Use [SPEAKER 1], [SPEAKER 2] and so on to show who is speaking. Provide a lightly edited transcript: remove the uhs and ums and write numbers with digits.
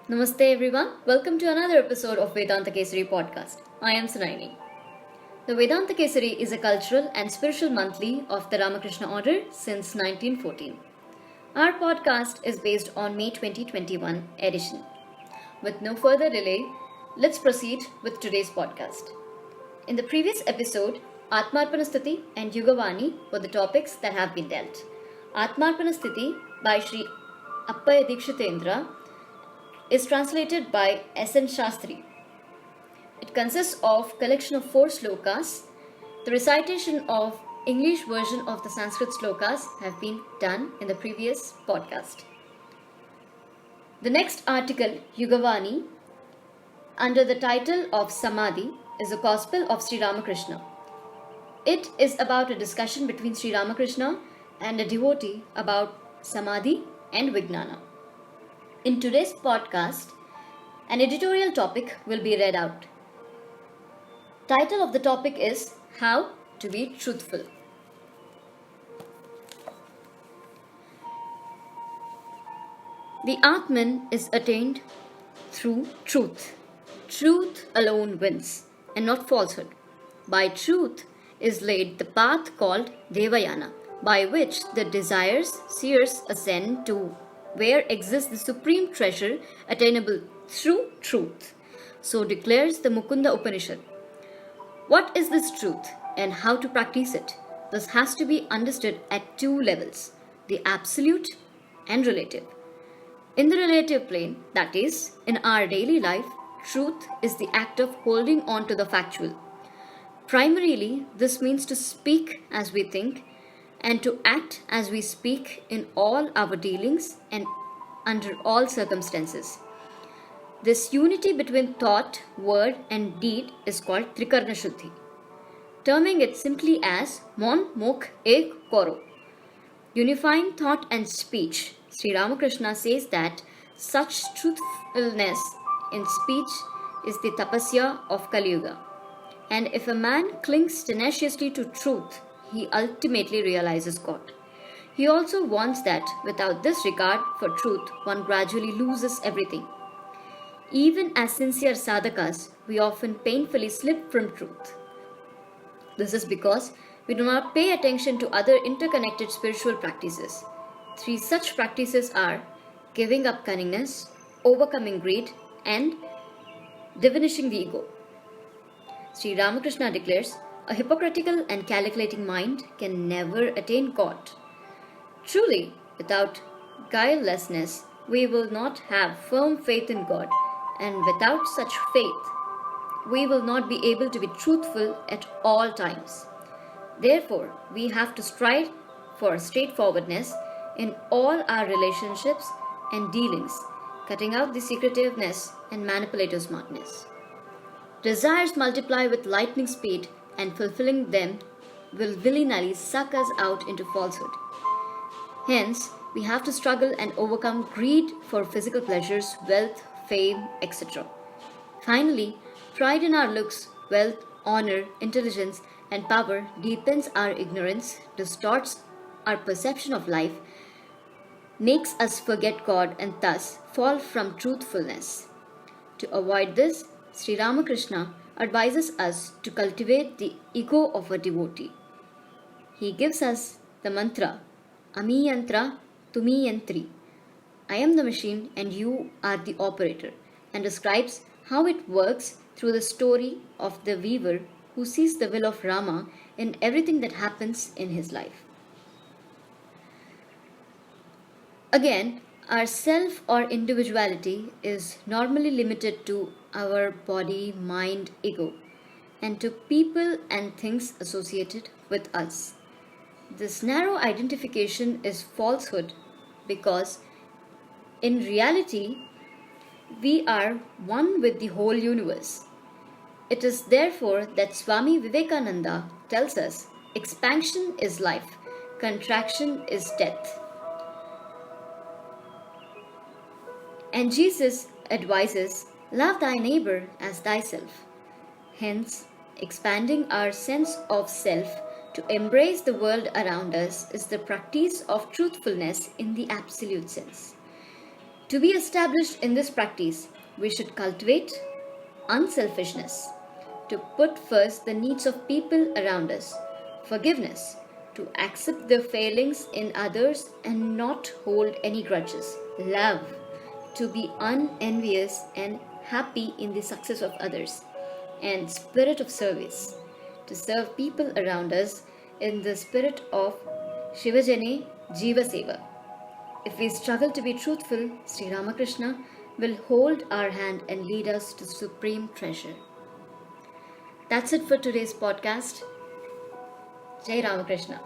[SPEAKER 1] Namaste everyone. Welcome to another episode of Vedanta Kesari podcast. I am Sunaini. The Vedanta Kesari is a cultural and spiritual monthly of the Ramakrishna order since 1914. Our podcast is based on May 2021 edition. With no further delay, let's proceed with today's podcast. In the previous episode, Atmarpanasthiti and Yugavani were the topics that have been dealt. Atmarpanasthiti by Sri Appaya Dikshitendra is translated by S.N. Shastri. It consists of collection of 4 slokas. The recitation of English version of the Sanskrit slokas have been done in the previous podcast. The next article, Yugavani, under the title of Samadhi, is a gospel of Sri Ramakrishna. It is about a discussion between Sri Ramakrishna and a devotee about Samadhi and Vijnana. In today's podcast, an editorial topic will be read out. Title of the topic is How to be Truthful. The Atman is attained through truth. Truth alone wins, and not falsehood. By truth is laid the path called Devayana, by which the desires, seers ascend to where exists the supreme treasure attainable through truth. So declares the Mukunda Upanishad. What is this truth and how to practice it? This has to be understood at 2 levels, the absolute and relative. In the relative plane, that is, in our daily life, truth is the act of holding on to the factual. Primarily, this means to speak as we think and to act as we speak in all our dealings and under all circumstances. This unity between thought, word and deed is called Trikarna Shuddhi. Terming it simply as Mon Mokh Ek Koro. Unifying thought and speech, Sri Ramakrishna says that such truthfulness in speech is the tapasya of Kali Yuga. And if a man clings tenaciously to truth, he ultimately realizes God. He also warns that without this regard for truth, one gradually loses everything. Even as sincere sadhakas, we often painfully slip from truth. This is because we do not pay attention to other interconnected spiritual practices. 3 such practices are giving up cunningness, overcoming greed, and diminishing the ego. Sri Ramakrishna declares, a hypocritical and calculating mind can never attain God. Truly, without guilelessness, we will not have firm faith in God, and without such faith, we will not be able to be truthful at all times. Therefore, we have to strive for straightforwardness in all our relationships and dealings, cutting out the secretiveness and manipulative smartness. Desires multiply with lightning speed, and fulfilling them will willy-nilly suck us out into falsehood. Hence, we have to struggle and overcome greed for physical pleasures, wealth, fame, etc. Finally, pride in our looks, wealth, honor, intelligence, and power deepens our ignorance, distorts our perception of life, makes us forget God, and thus fall from truthfulness. To avoid this, Sri Ramakrishna advises us to cultivate the ego of a devotee. He gives us the mantra, Ami Yantra, Tumi Yantri. I am the machine and you are the operator, and describes how it works through the story of the weaver who sees the will of Rama in everything that happens in his life. Again, our self or individuality is normally limited to our body, mind, ego, and to people and things associated with us. This narrow identification is falsehood because in reality, we are one with the whole universe. It is therefore that Swami Vivekananda tells us expansion is life, contraction is death. And Jesus advises, love thy neighbor as thyself. Hence, expanding our sense of self to embrace the world around us is the practice of truthfulness in the absolute sense. To be established in this practice, we should cultivate unselfishness, to put first the needs of people around us, forgiveness, to accept the failings in others and not hold any grudges, love, to be unenvious and happy in the success of others, and spirit of service, to serve people around us in the spirit of Shivajane Jiva Seva. If we struggle to be truthful, Sri Ramakrishna will hold our hand and lead us to supreme treasure. That's it for today's podcast. Jai Ramakrishna.